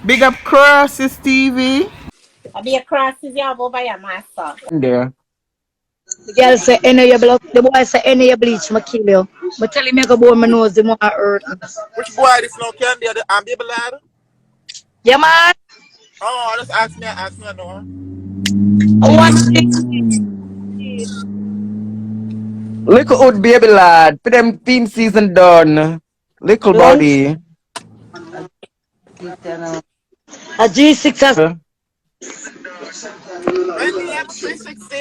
Big up Crosses TV. I'll be across the job over your master. There. The girl say, any your blood, the boy say, any your bleach, I kill you. But tell him make a bone my nose, the more I hurt. Which boy this now candy and baby lad? Yeah, man. Oh, just ask me no. I want Little old baby lad. For them theme season done. Little done. body. A G6 as Really, I'm 360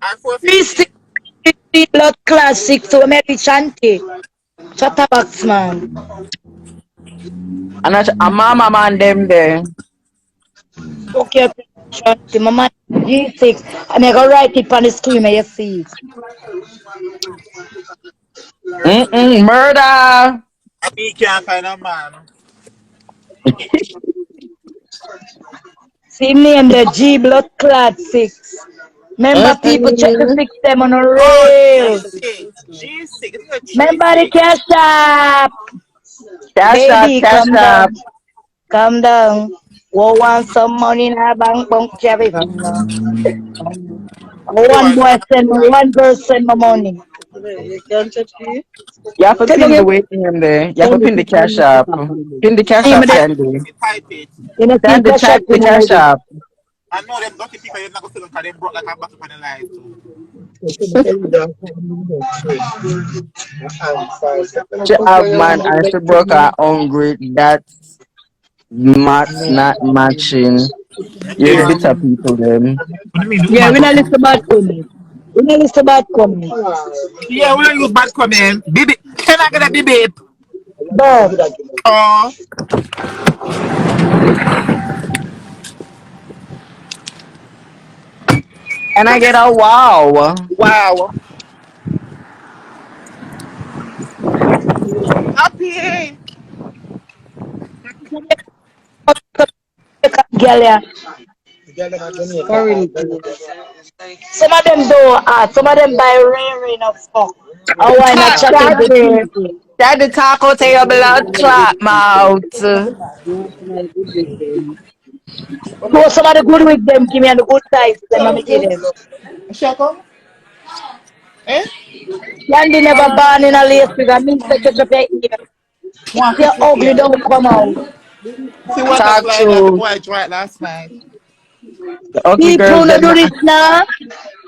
and 450. 360 blood classic to maybe Shanty. Chatterbox, man. And a mama man them there. Okay, Shanty. My man G6. And I go write it on the screen, may you see. Murder. I me can't find a man. See name the G blood clad 6. Remember people check the Mm-mm. 6 them on a Oh, rail. G6. G6. It's a Remember the 3-6. cash app. Cash up, Baby, cash come up. down. Come down. We want some money in our bank, Jerry. Come down. Baby One one boy shot send me, one. one girl send me money. You have to Tell pin me, the weight in him there. You have to pin the cash up. Pin the cash I'm up, the, Sandy. Type it. you know, see Sandy, cash app type the in cash already. up. I know them dirty people you're not going to see them because they broke like a bottle on the life too. She have man and she broke her hungry. That's not matching. You Yeah. bitter people them. What do you mean the Yeah, woman we broke not down? list about comment. We not list about comment. Yeah, we don't use bad comment. Bibi, can I get a bibi? But, Oh, And I get a wow. wow. Happy. girl, yeah. Some of them do some of them buy rare enough stuff. I want to chat with the Daddy, people. daddy taco to your blood clot mouth. So some of the good with them, give me and the good sides, them I'm give them. Shako? Eh? Candy never born in a lace because means to catch up your ear. If One you're fish with ugly, you. don't come out. See water Talk slide and the to boy dry it last night. the ugly People girls no them. do this now.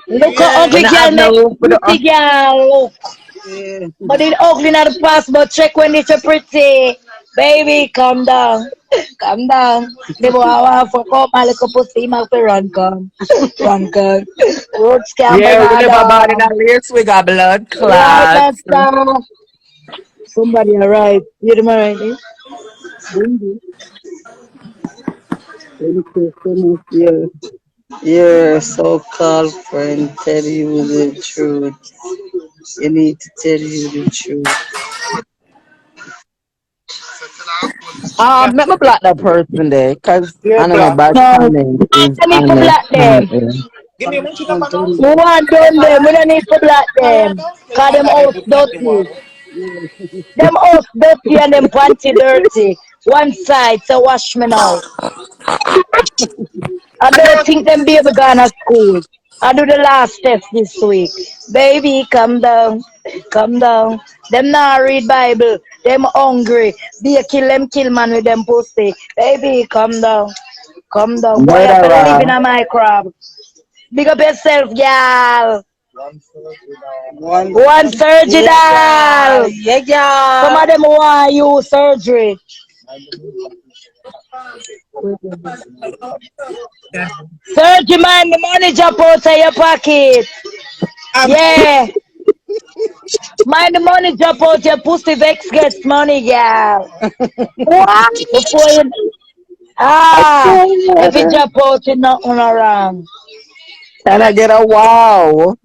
Look how Yeah. We ugly not girl have no make room for the pretty girl look. But it ugly not the past, but check when it's a pretty. Baby, calm down. Calm down. The boy I want for come my little pussy, my for run come. Run come. Words can bring yeah, we her never bought in a down. lace. We got blood Right, clots. master. Somebody arrived. You remember right? Yeah. Your so-called friend tell you the truth. You need to tell you the truth. Let me block that person there, cause Yeah, I don't know black. bad No, comment we is don't need to honest block them. comment. Give me one number now. We want done them. We don't need to block them. Mariano? Yeah, Cause one them that they house put in the dirty. water. Them house dirty and them panty dirty. One side, so wash me now. I I don't don't think them baby gone to school. I do the last test this week. Baby, come down. Come down. Them not read Bible. Them hungry. Be a kill man with them pussy. Baby, come down. Come down. Boy, I fell live in Murderer. a my crab. Big up yourself, girl. One surgery, doll. Yeah, Some girl. of them want you surgery. Surgery, man, the money jump out of your pocket. Um, Yeah. Mind the money drop out your pussy vex gets money, girl. What? Before you I if it swear. drop out you nothing around. Can I get a wow?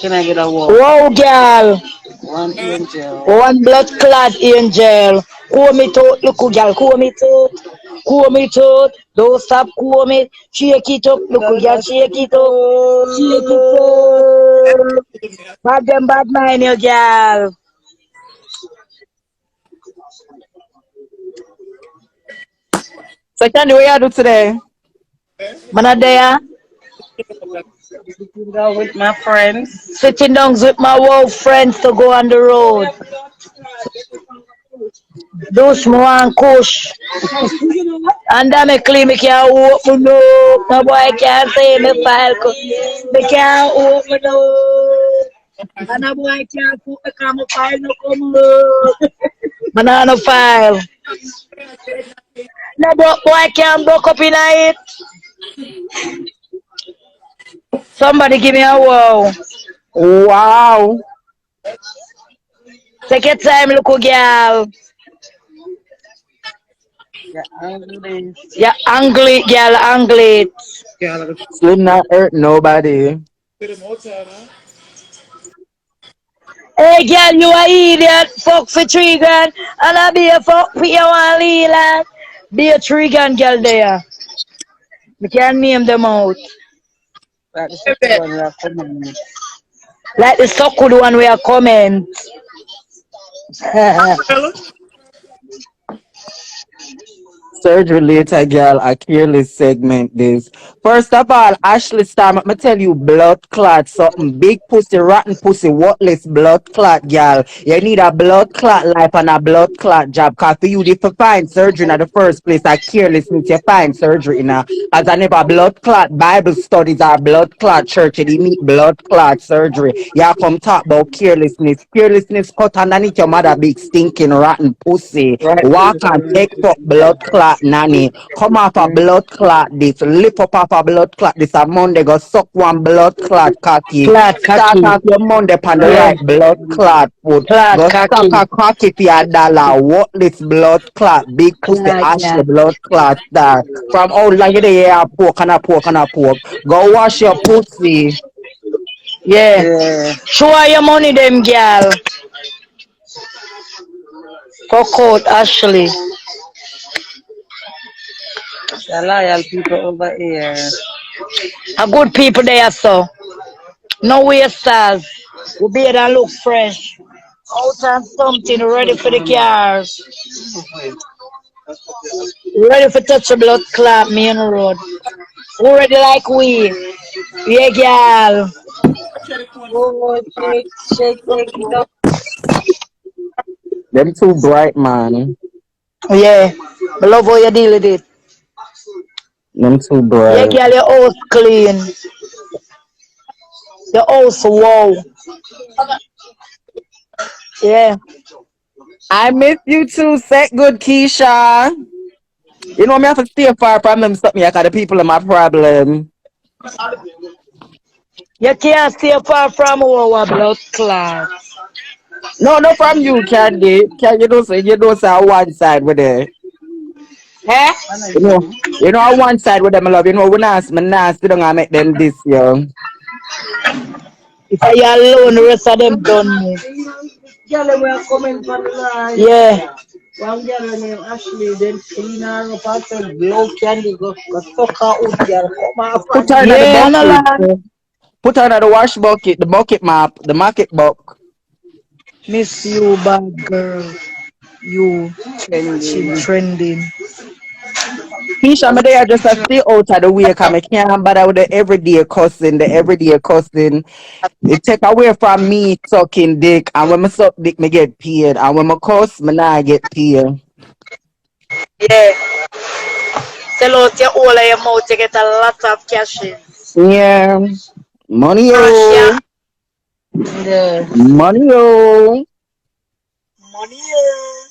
Can I get a walk? Whoa, girl. One angel. One blood clad angel. Cool me to look, girl. Cool me to. comb it out. Don't stop comb it. Shake it up. Look, we can shake it up. Shake it up. Bad them bad mind, you girl. So Candy, what you do today? Man, are there Sitting down with my friends. sitting down with my old friends to go on the road. Those more and kush. And then me clean, me can't open up. My boy can't say me file. Me can't open up. And a boy can't put me come file no come up. Man, I no file. No boy can't broke up in it. Somebody give me a wow. Wow. Take your time, little girl. Yeah, angry. Yeah, angry, girl, angry. Should not hurt nobody. Hey, girl, you a idiot. Fuck for 3 grand. And I be a fuck for you one Leland. Be a 3 grand girl there. We can name them out. Like the second one we are coming. Like the suckle the one we are comment. Surgery later, girl, a careless segment this. First of all, Ashley Star, me tell you, blood clot, something big pussy, rotten pussy, worthless blood clot, girl. You need a blood clot life and a blood clot job. Cause for you, if you find surgery in the first place, a carelessness, you find surgery in a, as I never blood clot Bible studies or blood clot church, you meet blood clot surgery. You come talk about carelessness. Carelessness cut underneath your mother big stinking rotten pussy. Right to Walk the and point. take fuck blood clot nanny. Come off a blood clot this. Lift up off a blood clot this. A Monday go suck one blood clot cocky. Clot Start cocky. off your Monday on the Yeah, right blood clot foot. clot Go suck cocky. a cocky for your dollar. What this blood clot? Big pussy Clot, Ashley yeah. blood clot star. From how long you there a poke and a poke and a poke. Go wash your pussy. Yeah. Yeah. Show her your money, them girl. Fuck out, Ashley. The loyal people over here. A good people there, so. No wasters. We better and look fresh. Out and something ready for the cars. Ready for touch a blood clot, me on the road. Who ready like we? Yeah, girl. Oh, shake it up. Them too bright man. Yeah. I love how you deal with it. Them too Yeah, bright. girl, your house clean. Your house wow. Yeah. I miss you too. Set good, Keisha. You know me have to stay far from them stop me because the people are my problem. You can't stay far from our blood clot. No, no from you, Candy. Can you don't say on one side with it. Eh? You know, you know on one side with them I love. You know we not sit down and make them this yo. If I alone, the rest of them done me. Girl, we are coming from the line. Yeah. One girl named Ashley, then clean her up and said, blow candy, go suck her out, girl. Come off Put and her in the Yeah, no bucket. lie. Put her in the wash bucket, the bucket map, the market buck. Miss you, bad girl. You. She trending. trending. Keisha, me there just a stay out of the way because I can't bother with the everyday cussing, the everyday cussing. It take away from me sucking dick, and when I suck dick, me get paid, and when I cuss, me not get paid. Yeah. Sell out your whole of your mouth to get a lot of cash in. Yeah, money Crush ya. oh, Yeah. money oh, Money. Yeah.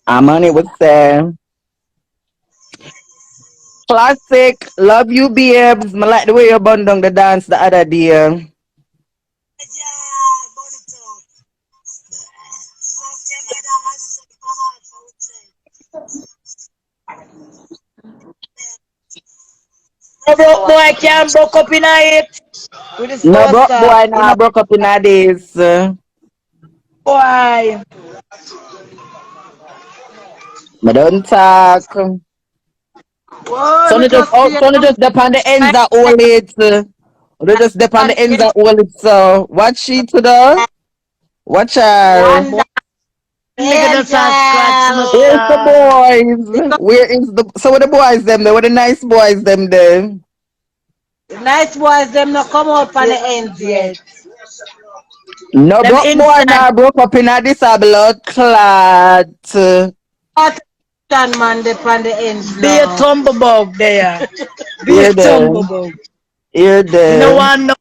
I'm on it with Sam. Classic, love you, babes. Me like the way you bun down the dance the other day. No broke boy can't broke up in it. With his No first broke stop. boy, You nah know, broke up in a days. boy. I don't talk. Boy, So me they just just see so they them. just dep on the ends of all it. They just dep on the ends of all it. So what she to do? Watch her. Wanda Nigga just a scratch my Angel. Where's the car. boys? Where is the so where the boys them there? Where the nice boys them there? The nice boys, them not come out for the ends yet. Yet. No Them broke boy inside now broke up in a this a blood clot. Attention, man, they on the ends be a now. tumblebug there. Be a Here there. tumblebug. Here Me no there. want no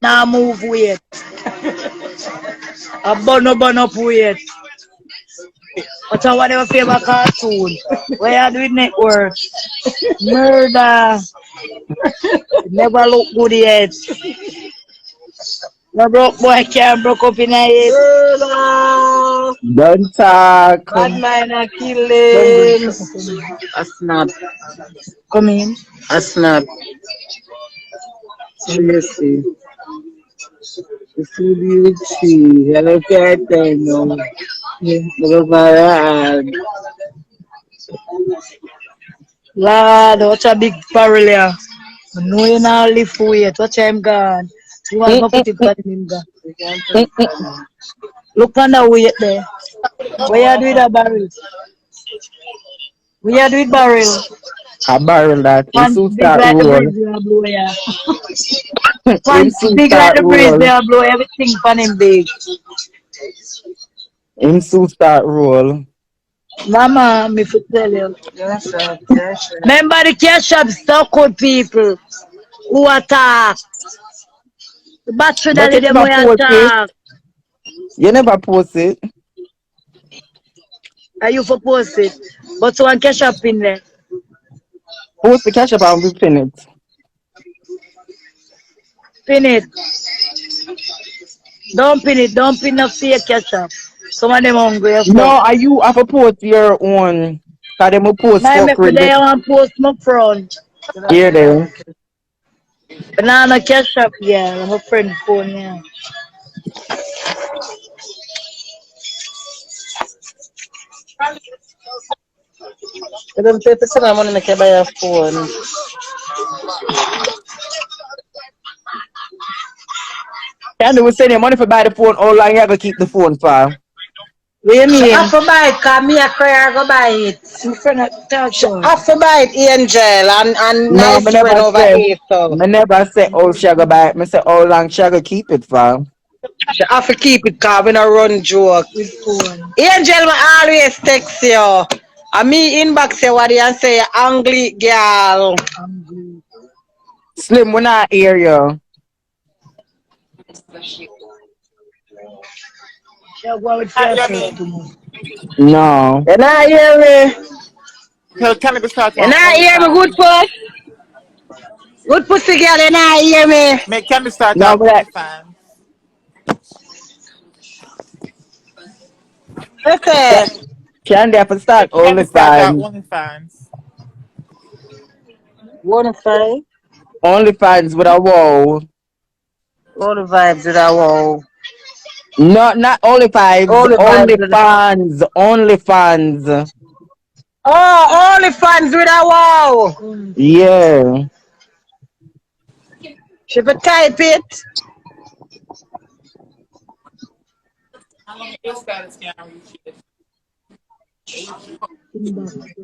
now move weight. A bun up weight. What's our whatever favorite cartoon? Where you do it network? Murder. Never look good yet. No broke boy can't broke up in a head. Murder, Don't talk. bad mind are Don't go killing. shut up on me. A snap, Come in. a snap. Seriously. The food see. Hello, cat, no. Yeah. Hello, bad. Lord, what a big barrel here. I know you now lift weight. Watch him gone. You want to put it on him gone. Look on the weight there. Where you do with a barrel? Where you do with barrel? A barrel that him Pants soon big start like the roll. breeze they are blow ya. Him Pants soon big like start the breeze they roll. are blow everything pan him big. Him soon start roll. Mama, me for tell you. Yes, sir. Yes, sir. Remember the cash shop stuck with people who attack. The battery But dolly you them never who post it. attack. You never post it. Are you for post it? But one cash up in there. Post the cash up and we pin it. Pin it. Don't pin it. Don't pin no fake cash up. Some of them hungry as No, fuck. are you have to post your own? Cause them will post My fuck make me with there one post my front. here there. Banana cash up, yeah. My friend phone, yeah. Them people say I'm gonna make buy a phone. Candy will send you money for buy the phone. How long you gonna keep the phone for? What you She mean? have to buy it, cause me a prayer go buy it. My friend talk She to her. have to buy it, Angel, and No, nice me friend never over say. here, so. Me never say oh she gonna buy it. Me say how long she gonna keep it for. She have to keep it, cause we no run joke. With phone. Angel, me always text you. And me inbox you what you and say, angry girl. I'm good. Slim, we not hear you. She go with Not your hear self me. to me. No. You not hear me? Tell Canada start You on not hear me, good OnlyFans. puss? Good pussy girl, you not hear me? Make Canada start No, on but that OnlyFans. You say, Candy have to start Make Canada only start on fans. OnlyFans. one five, Only fans with a wow. all the vibes with that wow. Not only vibes, All the only vibes with that. fans, only fans. Oh, all the fans with that wow. Yeah. She be type it. How long your status can reach it? Inbox.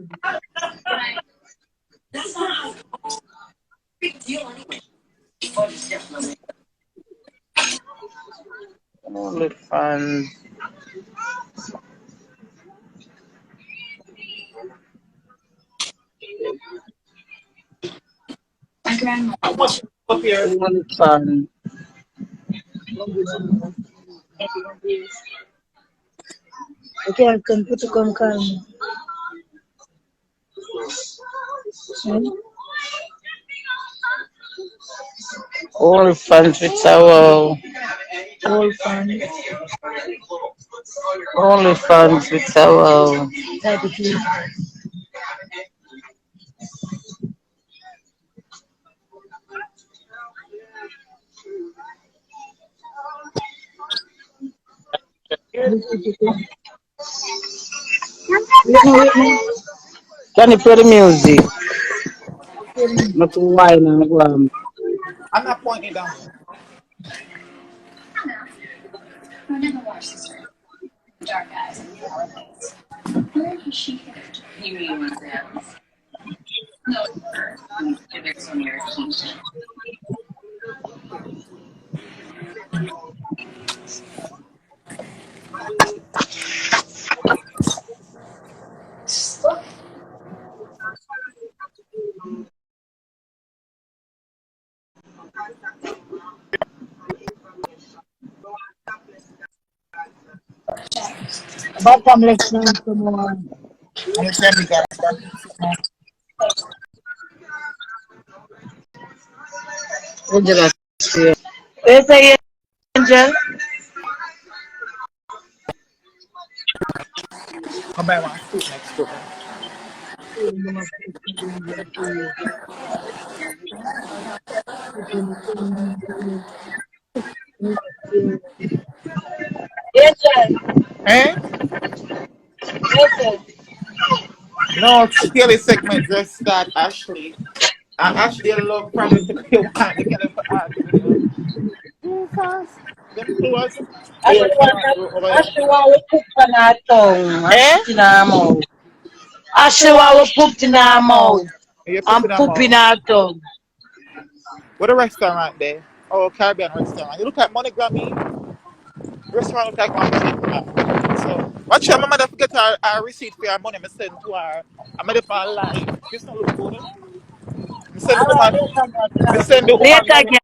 All the fans. How much up here? All the fans. Okay, I can put to come call me. Hmm? All the fans with that wow. All fans. All the fans with that wow. Type it in. Just put it in. With me. Can you play the music? Not too wine and go on. I'm not pointing down. Bottom listen to more. I'm gonna send you guys. Angela, say, Where's the angel? Come back one foot next to me. Angel. Eh? Angel. No, daily segment just start, Ashley. Ashley love probably to play one. They get them for argue with you. Too fast. Them close. yeah, Ashley Come on, go want over there. Ashley want we cook on our tongue and Eh? shit in our mouth. Ashley want we cooked in our mouth You put in and a poop in mouth. our tongue. What a restaurant there. Oh, Caribbean restaurant. You look at MoneyGrammy. Restaurant look like one cheap. So, watch your mama don't forget her receipt for her money. I send to her. I made it for her live. This don't look good. I send the Alright, woman. I send the woman later, money. girl.